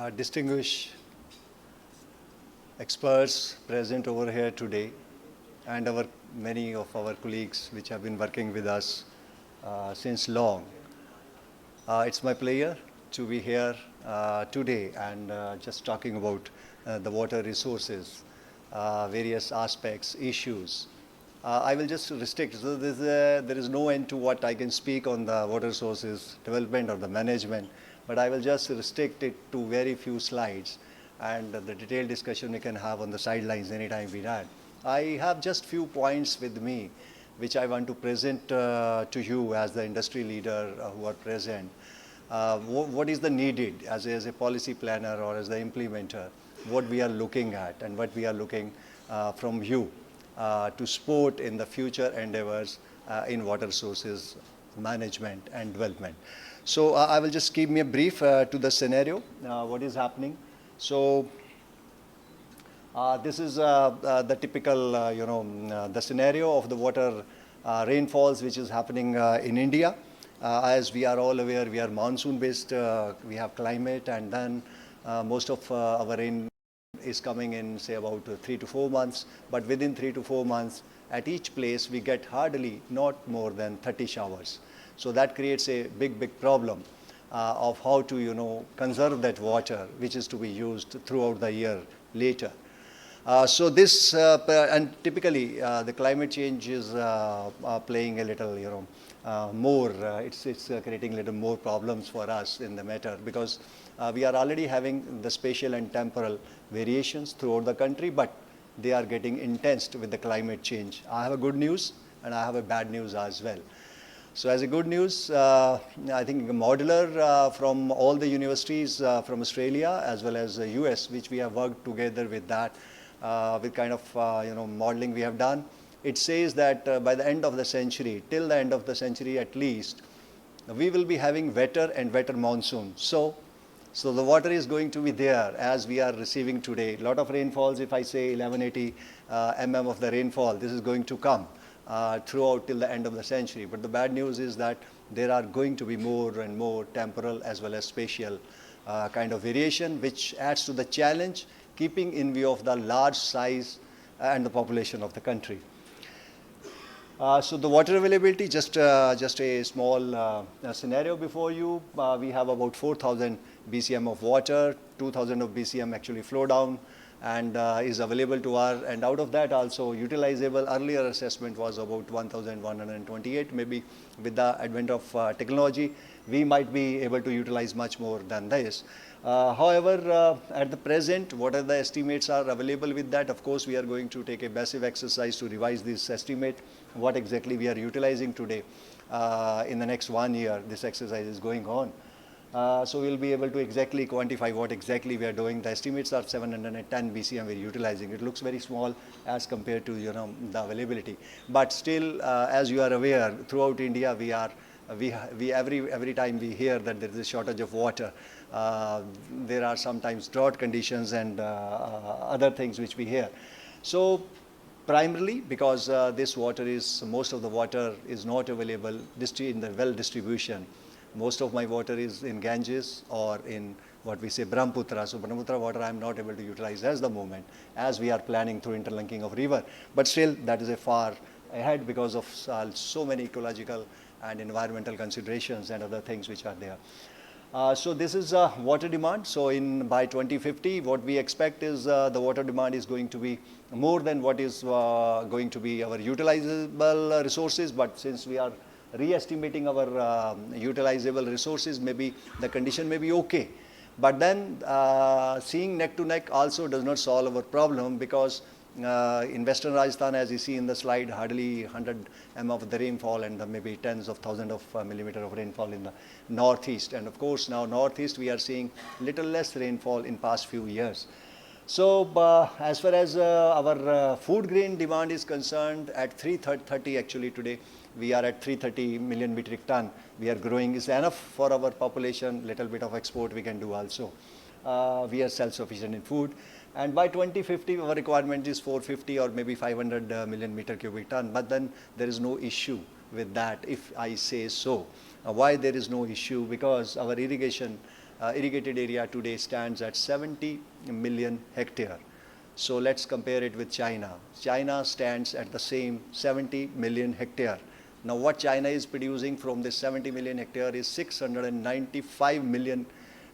Distinguished experts present over here today, and many of our colleagues which have been working with us since long. It's my pleasure to be here today and just talking about the water resources, various aspects, issues. I will just restrict, so there is no end to what I can speak on the water resources development or the management, but I will just restrict it to very few slides, and the detailed discussion we can have on the sidelines anytime we need. I have just few points with me which I want to present to you as the industry leader who are present. What is the needed as a policy planner or as the implementer, what we are looking at and what we are looking from you to support in the future endeavors in water resources management and development. So I will just give me a brief to the scenario, what is happening. So this is the typical, the scenario of the water rainfalls which is happening in India. As we are all aware, we are monsoon based, we have climate, and then most of our rain is coming in, say, about 3 to 4 months, but within 3 to 4 months at each place we get hardly not more than 30 showers. So that creates a big problem of how to conserve that water which is to be used throughout the year later. So this and typically the climate change is playing a little more, it's creating a little more problems for us in the matter, because we are already having the spatial and temporal variations throughout the country, but they are getting intense with the climate change. I have a good news and I have a bad news as well. So as a good news, I think modular from all the universities from Australia as well as the US, which we have worked together with that, with kind of modeling we have done. It says that by the end of the century, till the end of the century at least, we will be having wetter and wetter monsoon. So the water is going to be there as we are receiving today. A lot of rainfalls, if I say 1180 mm of the rainfall, this is going to come throughout till the end of the century. But the bad news is that there are going to be more and more temporal as well as spatial kind of variation, which adds to the challenge, keeping in view of the large size and the population of the country. So the water availability, just a small scenario before you. We have about 4,000 BCM of water, 2,000 of BCM actually flow down and is available to our, and out of that also utilizable, earlier assessment was about 1,128. Maybe with the advent of technology, we might be able to utilize much more than this. However, at the present, what are the estimates are available with that? Of course, we are going to take a massive exercise to revise this estimate, what exactly we are utilizing today. In the next 1 year, this exercise is going on. So we'll be able to exactly quantify what exactly we are doing. The estimates are 710 BCM we're utilizing. It looks very small as compared to the availability. But still, as you are aware, throughout India, every time we hear that there is a shortage of water, there are sometimes drought conditions and other things which we hear. So primarily because most of the water is not available in the well distribution. Most of my water is in Ganges or in what we say Brahmaputra. So Brahmaputra water I am not able to utilize as the moment, as we are planning through interlinking of river. But still, that is a far ahead because of so many ecological and environmental considerations and other things which are there. So this is water demand. So by 2050, what we expect is the water demand is going to be more than what is going to be our utilizable resources. But since we are re-estimating our utilizable resources, maybe the condition may be okay. But then seeing neck to neck also does not solve our problem, because in Western Rajasthan, as you see in the slide, hardly 100 mm of the rainfall, and maybe tens of thousands of millimeters of rainfall in the northeast. And of course, now northeast we are seeing little less rainfall in past few years. So as far as our food grain demand is concerned, at 330 actually today, we are at 330 million metric ton. We are growing, is enough for our population. Little bit of export we can do also. We are self-sufficient in food. And by 2050, our requirement is 450 or maybe 500 million meter cubic ton. But then there is no issue with that, if I say so. Why there is no issue? Because our irrigation irrigated area today stands at 70 million hectare. So let's compare it with China. China stands at the same 70 million hectare. Now what China is producing from this 70 million hectare is 695 million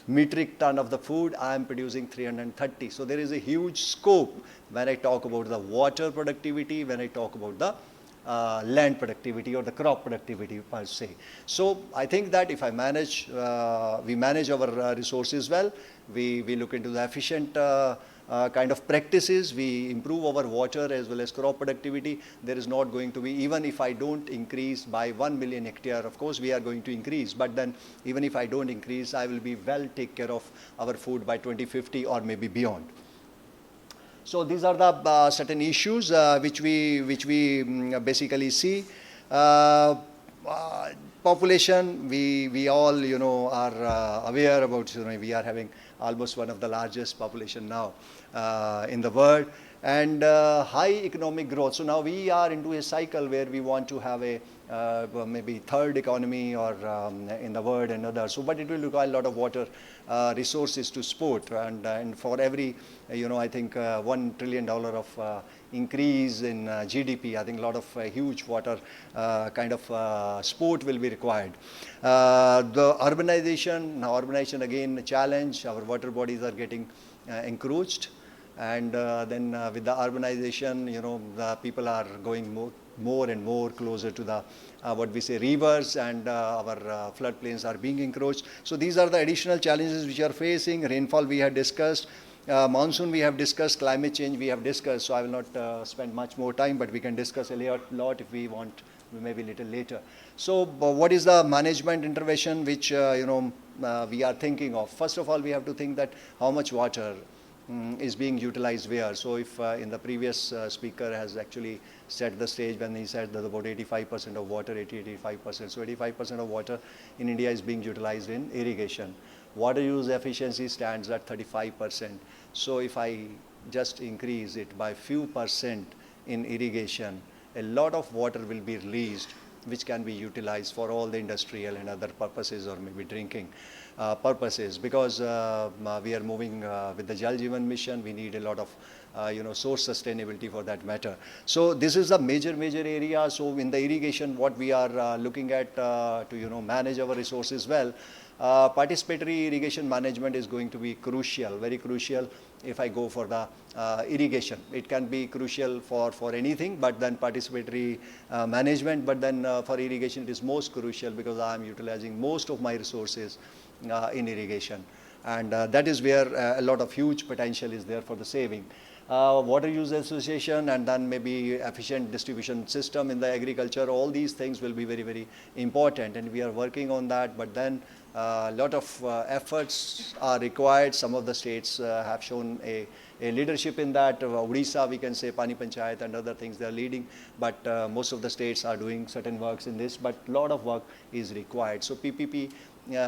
metric ton of the food. I am producing 330. So there is a huge scope when I talk about the water productivity, when I talk about the land productivity or the crop productivity per se. So I think that if I manage, we manage our resources well, we look into the efficient kind of practices, we improve our water as well as crop productivity, there is not going to be, even if I don't increase by 1 million hectare, of course we are going to increase, but then even if I don't increase, I will be well take care of our food by 2050 or maybe beyond. So these are the certain issues which we basically see. Population, we all are aware about, we are having almost one of the largest population now in the world, and high economic growth. So now we are into a cycle where we want to have a maybe third economy or in the world and others. So, but it will require a lot of water resources to support, and for every, I think $1 trillion of increase in GDP, I think a lot of huge water kind of support will be required. The urbanization, now urbanization again a challenge, our water bodies are getting encroached, and then with the urbanization, the people are going more and more closer to the what we say rivers, and our floodplains are being encroached. So these are the additional challenges which are facing. Rainfall we have discussed, monsoon we have discussed, climate change we have discussed, so I will not spend much more time, but we can discuss a lot if we want, maybe a little later. So what is the management intervention which we are thinking of? First of all, we have to think that how much water is being utilized where. So if in the previous speaker has actually set the stage when he said that about 85% of water, 85%. So 85% of water in India is being utilized in irrigation. Water use efficiency stands at 35%. So if I just increase it by few percent in irrigation, a lot of water will be released which can be utilized for all the industrial and other purposes, or maybe drinking purposes, because we are moving with the Jal Jeevan mission. We need a lot of source sustainability for that matter. So this is a major area. So in the irrigation, what we are looking at to manage our resources well, participatory irrigation management is going to be crucial, very crucial. If I go for the irrigation, it can be crucial for anything, but then participatory management, but then for irrigation it is most crucial, because I am utilizing most of my resources in irrigation, and that is where a lot of huge potential is there for the saving. Water use association, and then maybe efficient distribution system in the agriculture, all these things will be very important, and we are working on that, but then a lot of efforts are required. Some of the states have shown a leadership in that. Odisha, we can say, Pani Panchayat and other things, they are leading, but most of the states are doing certain works in this, but a lot of work is required. So PPP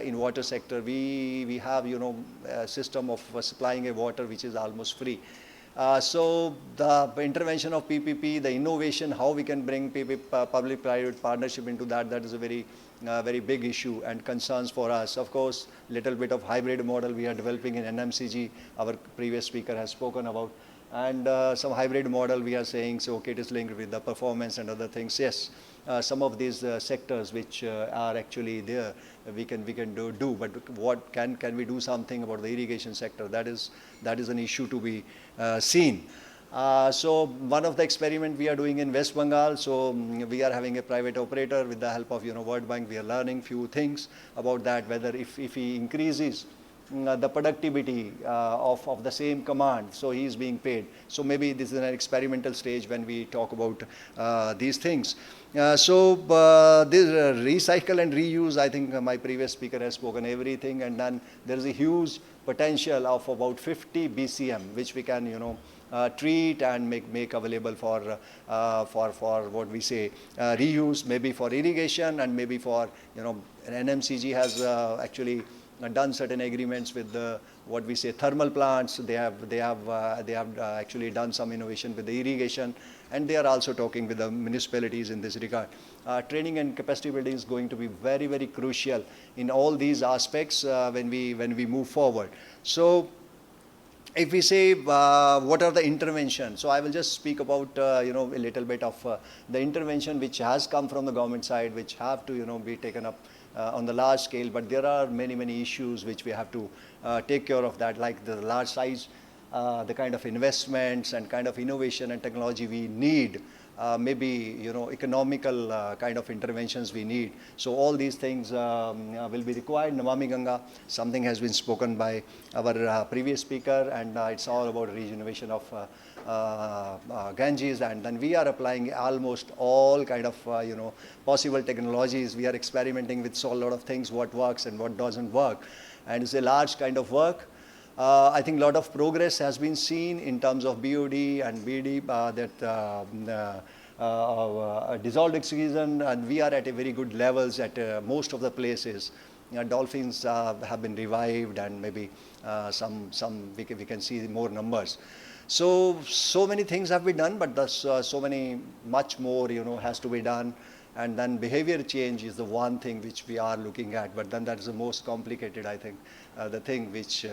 in water sector, we have a system of supplying a water which is almost free. So the intervention of PPP, the innovation, how we can bring public-private partnership into that is a very big issue and concerns for us. Of course, little bit of hybrid model we are developing in NMCG, our previous speaker has spoken about, and some hybrid model we are saying, so okay, it is linked with the performance and other things. Yes, some of these sectors which are actually there, we can do, but what can we do something about the irrigation sector? That is an issue to be seen. So one of the experiment we are doing in West Bengal, so we are having a private operator with the help of World Bank. We are learning few things about that, whether if he increases the productivity of the same command, so he is being paid. So maybe this is an experimental stage when we talk about these things. So this recycle and reuse, I think my previous speaker has spoken everything, and then there is a huge potential of about 50 BCM which we can treat and make available for what we say reuse, maybe for irrigation, and maybe for NMCG has actually done certain agreements with the what we say thermal plants. They have actually done some innovation with the irrigation, and they are also talking with the municipalities in this regard. Training and capacity building is going to be very, very crucial in all these aspects when we move forward. So if we say what are the interventions, so I will just speak about a little bit of the intervention which has come from the government side, which have to be taken up on the large scale. But there are many issues which we have to take care of, that like the large size, the kind of investments and kind of innovation and technology we need. Maybe economical kind of interventions we need. So all these things will be required. Namami Ganga, something has been spoken by our previous speaker, and it's all about regeneration of Ganges, and then we are applying almost all kind of possible technologies. We are experimenting with so a lot of things, what works and what doesn't work, and it's a large kind of work. I think a lot of progress has been seen in terms of BOD and BD, dissolved oxygen, and we are at a very good levels at most of the places. Dolphins have been revived, and maybe we can see more numbers. So many things have been done, but there's much more has to be done. And then behavior change is the one thing which we are looking at, but then that is the most complicated, I think, the thing which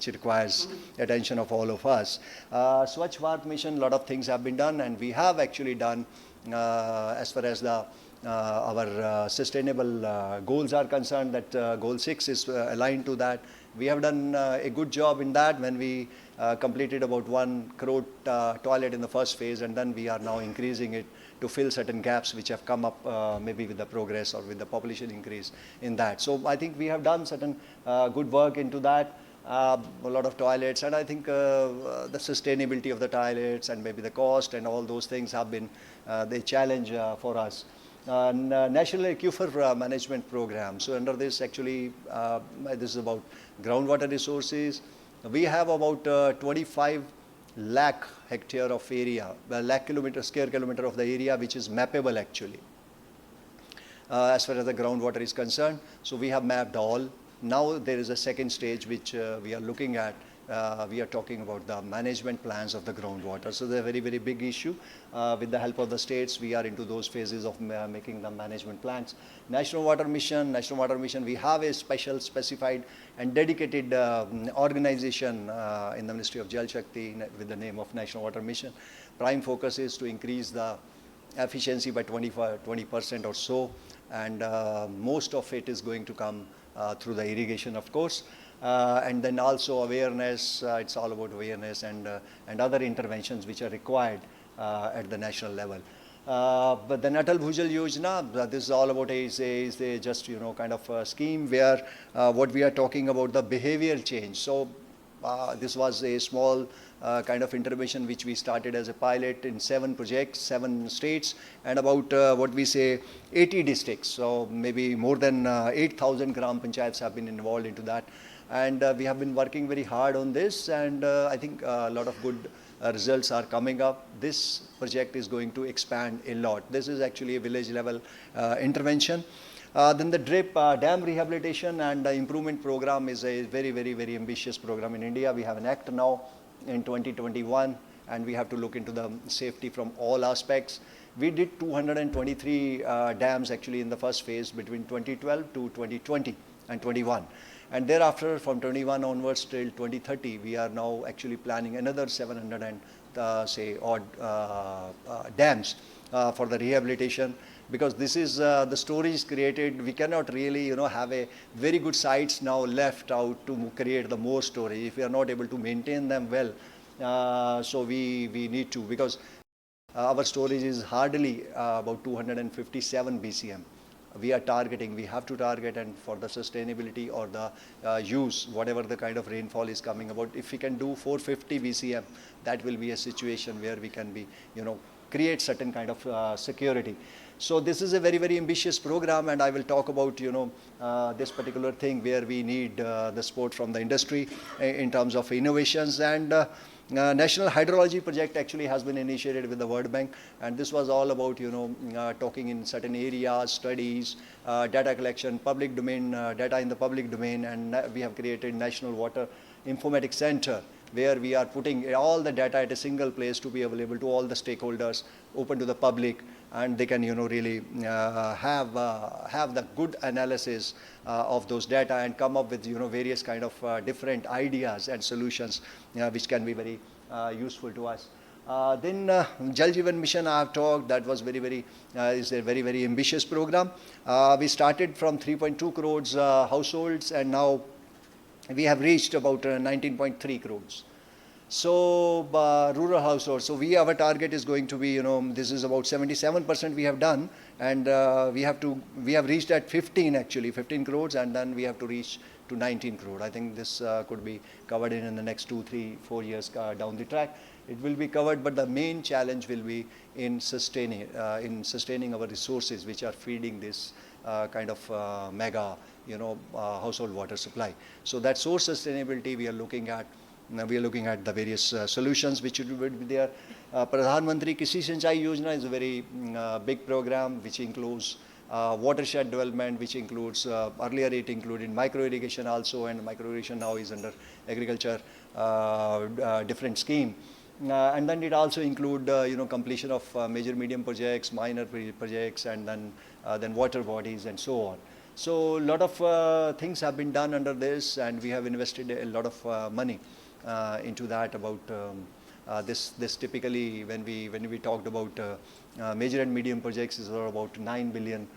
requires attention of all of us. Swachh Bharat Mission, a lot of things have been done, and we have actually done as far as our sustainable goals are concerned, that goal 6 is aligned to that. We have done a good job in that when we completed about 1 crore toilet in the first phase, and then we are now increasing it to fill certain gaps which have come up maybe with the progress or with the population increase in that. So I think we have done certain good work into that, a lot of toilets, and I think the sustainability of the toilets and maybe the cost and all those things have been the challenge for us. National Aquifer Management Program. So under this, actually, this is about groundwater resources. We have about 25 lakh hectare of area, lakh square kilometer of the area which is mappable actually. As far as the groundwater is concerned, so we have mapped all. Now there is a second stage which we are looking at. We are talking about the management plans of the groundwater. So they're a very, very big issue. With the help of the states, we are into those phases of making the management plans. National Water Mission, we have a specified and dedicated organization in the Ministry of Jal Shakti with the name of National Water Mission. Prime focus is to increase the efficiency by 20% or so, and most of it is going to come through the irrigation, of course. And then also awareness, it's all about awareness and other interventions which are required at the national level. But the Atal Bhujal Yojana, this is all about is just kind of a scheme where what we are talking about the behavior change. So this was a small kind of intervention which we started as a pilot in 7 projects, 7 states, and about 80 districts. So maybe more than 8,000 gram panchayats have been involved into that. And we have been working very hard on this, and I think a lot of good results are coming up. This project is going to expand a lot. This is actually a village level intervention. Then the drip dam rehabilitation and improvement program is a very, very, very ambitious program in India. We have an act now in 2021, and we have to look into the safety from all aspects. We did 223 dams actually in the first phase between 2012 to 2020 and 21. And thereafter, from 21 onwards till 2030, we are now actually planning another 700 and odd dams for the rehabilitation, because this is the storage created. We cannot really have a very good sites now left out to create the more storage if we are not able to maintain them well. So we need to, because our storage is hardly about 257 BCM. We are targeting, we have to target, and for the sustainability or the use, whatever the kind of rainfall is coming about, if we can do 450 BCM, that will be a situation where we can be, create certain kind of security. So this is a very, very ambitious program, and I will talk about, this particular thing where we need the support from the industry in terms of innovations. And National Hydrology Project actually has been initiated with the World Bank, and this was all about, talking in certain areas, studies, data collection, public domain, data in the public domain, and we have created National Water Informatics Center, where we are putting all the data at a single place to be available to all the stakeholders, open to the public, and they can, really have the good analysis of those data and come up with, various kind of different ideas and solutions which can be very useful to us. Then Jal Jeevan Mission, I have talked, that was is a very ambitious program. We started from 3.2 crores households, and now we have reached about 19.3 crores. So rural households, so our target is going to be, this is about 77% we have done, and we have reached at 15 crores, and then we have to reach to 19 crore. I think this could be covered in the next 2, 3, 4 years down the track. It will be covered, but the main challenge will be in sustaining our resources which are feeding this kind of mega, household water supply. So that source sustainability we are looking at. We are looking at the various solutions which would be there. Pradhan Mantri Krishi Sinchai Yojana is a very big program which includes watershed development, which includes, earlier it included micro irrigation also, and micro irrigation now is under agriculture different scheme. And then it also include completion of major medium projects, minor projects, and then water bodies and so on. So a lot of things have been done under this, and we have invested a lot of money into that. About this typically, when we talked about major and medium projects, is about $9 billion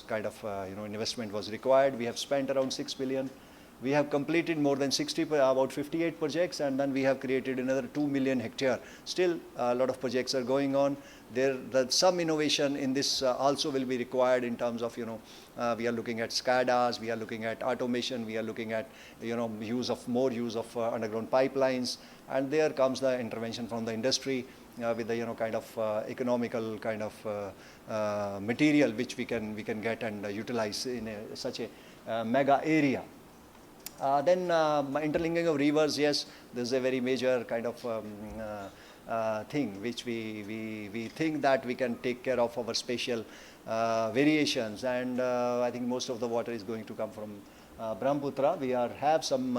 kind of investment was required. We have spent around $6 billion. We have completed more than about 58 projects, and then we have created another 2 million hectare. Still, a lot of projects are going on. Some innovation in this also will be required in terms of, we are looking at SCADAs, we are looking at automation, we are looking at, more use of underground pipelines, and there comes the intervention from the industry with the, kind of economical kind of material which we can get and utilize in such a mega area. Then interlinking of rivers, yes, this is a very major kind of thing which we think that we can take care of our spatial variations, and I think most of the water is going to come from Brahmaputra. We have some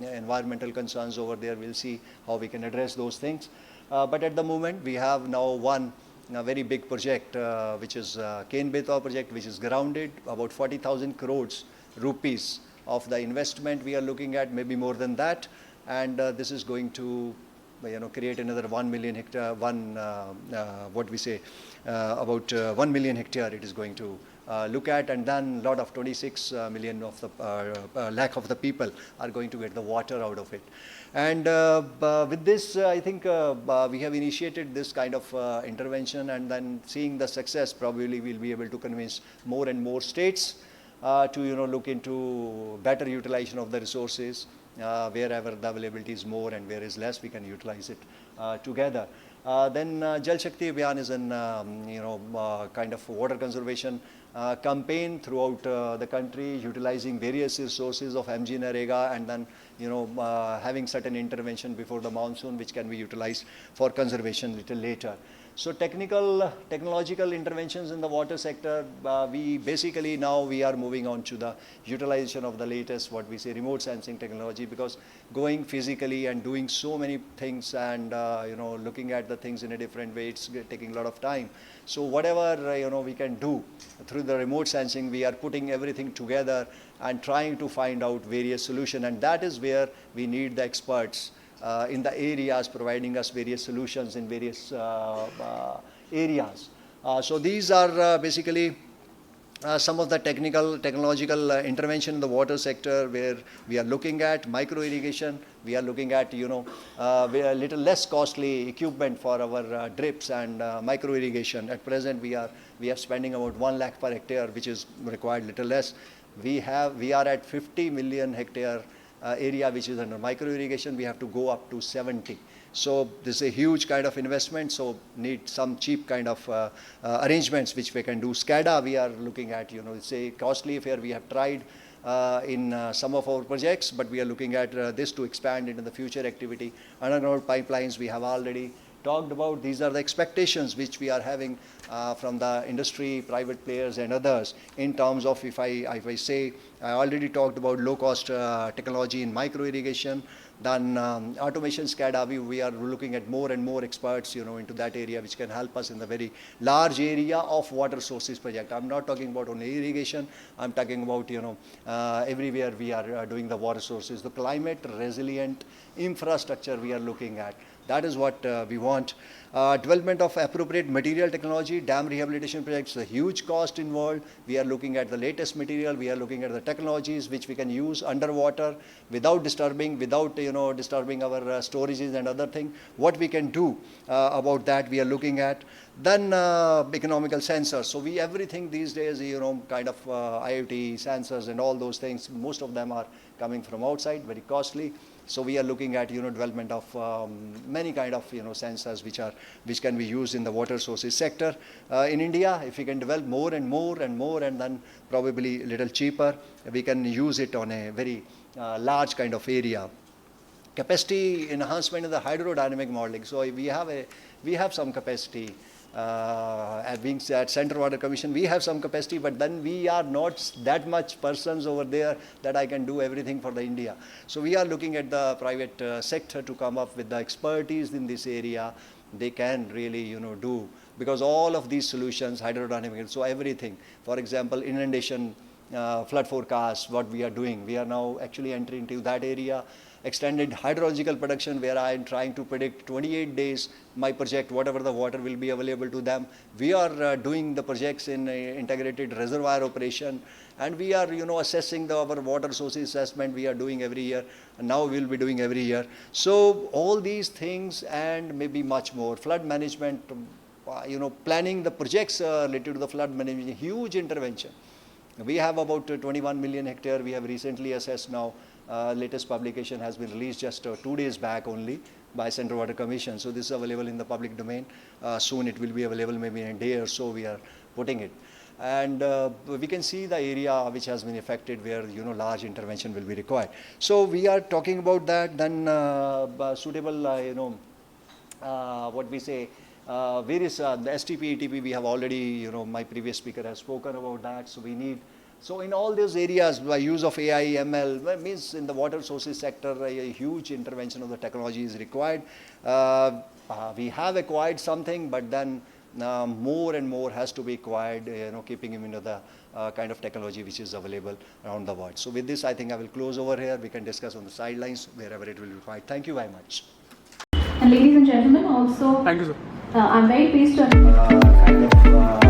environmental concerns over there. We'll see how we can address those things. But at the moment, we have now one very big project, which is Ken Betwa project, which is grounded, about 40,000 crores rupees of the investment we are looking at, maybe more than that, and this is going to create another 1 million hectare, about 1 million hectare it is going to look at, and then a lot of 26 million of the lakh of the people are going to get the water out of it. And with this, I think we have initiated this kind of intervention, and then seeing the success, probably we'll be able to convince more and more states to look into better utilization of the resources. Wherever the availability is more and where is less, we can utilize it together. Then Jal Shakti Abhiyan is an kind of water conservation campaign throughout the country, utilizing various resources of MG Narega, and then having certain intervention before the monsoon which can be utilized for conservation little later. So technological interventions in the water sector, we basically now we are moving on to the utilization of the latest, what we say, remote sensing technology, because going physically and doing so many things and looking at the things in a different way, it's taking a lot of time. So whatever we can do through the remote sensing, we are putting everything together and trying to find out various solutions, and that is where we need the experts in the areas, providing us various solutions in various areas. So these are basically some of the technological intervention in the water sector, where we are looking at micro irrigation. We are looking at we are a little less costly equipment for our drips and micro irrigation. At present, we are spending about 1 lakh per hectare, which is required little less. We are at 50 million hectare area which is under micro irrigation. We have to go up to 70. So this is a huge kind of investment, so need some cheap kind of arrangements which we can do. SCADA we are looking at, it's a costly affair. We have tried in some of our projects, but we are looking at this to expand into the future activity. Underground pipelines we have already talked about. These are the expectations which we are having from the industry, private players and others in terms of, if I say, I already talked about low cost technology in micro irrigation, then automation SCADA, we are looking at more and more experts, into that area, which can help us in the very large area of water sources project. I'm not talking about only irrigation, I'm talking about, everywhere we are doing the water sources, the climate resilient infrastructure we are looking at. That is what we want. Development of appropriate material technology, dam rehabilitation projects, a huge cost involved. We are looking at the latest material. We are looking at the technologies which we can use underwater without disturbing our storages and other things. What we can do about that, we are looking at. Then economical sensors. So everything these days, kind of IoT sensors and all those things, most of them are coming from outside, very costly. So we are looking at development of many kind of sensors which can be used in the water sources sector. In India, if we can develop more and more and more, and then probably a little cheaper, we can use it on a very large kind of area. Capacity enhancement in the hydrodynamic modeling. So we have some capacity. Being at Central Water Commission, we have some capacity, but then we are not that much persons over there that I can do everything for the India. So we are looking at the private sector to come up with the expertise in this area. They can really, do, because all of these solutions, hydrodynamic, so everything, for example, inundation, flood forecast, what we are doing, we are now actually entering into that area. Extended hydrological production, where I am trying to predict 28 days my project, whatever the water will be available to them. We are doing the projects in integrated reservoir operation, and we are assessing our water sources assessment we are doing every year, and now we will be doing every year. So all these things and maybe much more. Flood management, planning the projects related to the flood management, huge intervention. We have about 21 million hectare we have recently assessed now. Latest publication has been released just 2 days back only by Central Water Commission. So this is available in the public domain. Soon it will be available, maybe in a day or so we are putting it. And we can see the area which has been affected where large intervention will be required. So we are talking about that. Then suitable what we say, various the STP, ETP we have already, my previous speaker has spoken about that. So we need. So in all those areas, by use of AI, ML, means in the water sources sector, a huge intervention of the technology is required. We have acquired something, but then more and more has to be acquired, keeping in the kind of technology which is available around the world. So with this, I think I will close over here. We can discuss on the sidelines wherever it will be required. Thank you very much. And ladies and gentlemen, also, thank you, sir. I'm very pleased to